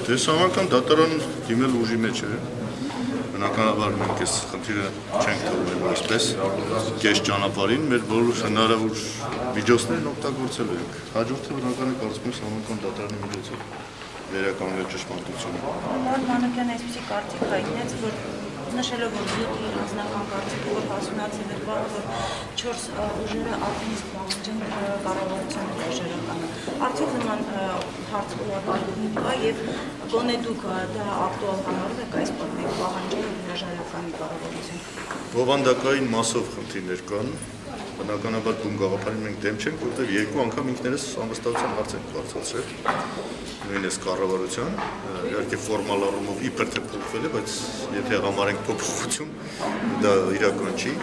Դե Սահմանական դատարան դիմել ուժի մեջ է, բնականաբար մենք այս խնդիրը չենք թողնելու այսպես, կես ճանապարհին մեր բոլոր հնարավոր միջոցներն օգտագործելու ենք, հաջորդը բնական է կարծում եմ Սահմանական դատարանի միջոցով վերականգնել ճշմարտությունը։ Մարդ Մանուկյանը այսպիսի կարծիք հայտնեց, որ նշելով որ իր անձնական կարծիքը, որ հասունացել է բառը, որ 4 ուժերը արդեն իսկ պահանջեն կառավարության ուժերը կան։ Արդյոք նման հարց ուղղակի կա եւ գոնե դուք դա ակտուալ համարում եք այս պահանջը հրաժարականի կառավարություն։ Բովանդակային մասով խնդիրներ կան, բնականաբար բուն գաղափարին մենք դեմ չենք, որտեղ երկու անգամ ինքներս անվստահության հարց ենք բարձրացրել, նույնիսկ կառավարության, իհարկե ֆորմալ առումով իբր թե փոխվել է, բայց եթե համարենք փոփոխություն, դա իրական չի։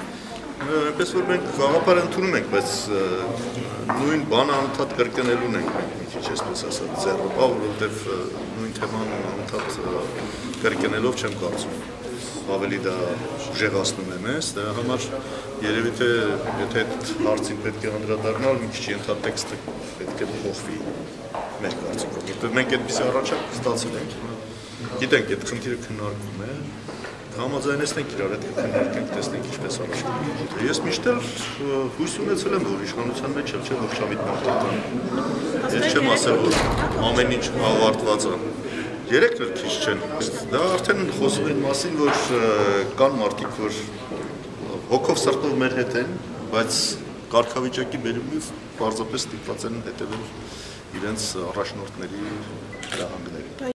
Այնպես որ մենք գաղափար ընդունում ենք, բայց նույն բանը անդադ կրկնելուն ենք մենք մի քիչ այսպես ասած ձեռը, որովհետև նույն թեման անդադ կրկնելով չեմ կարծում ավելի դա ուժեղացնում է մեզ, դրա համար երևի թե եթե այդ հարցին պետք է անդրադառնալ, մի քիչ ենթատեքստը պետք է փոխվի մեր կարծիքով, որտեղ մենք այդպիսի առաջարկ ստացել ենք, գիտենք այդ խնդիրը քննարկվում է, համաձայնեցնենք իրար հետ քննարկենք, տեսնենք ինչպես առաջ կգնա։ Ես միշտ էլ հույս ունեցել եմ, որ իշխանության մեջ էլ չէ ողջամիտ մարդիկ, ես չեմ ասել, որ ամեն ինչ ավարտված է։ Երեքն էլ քիչ չեն, դա արդեն խոսում են մասին, որ կան մարդիկ, որ հոգով սրտով մեր հետ են, բայց կարգավիճակի բերումով պարզապես ստիպված են հետևել իրենց առաջնորդների հրահանգներին։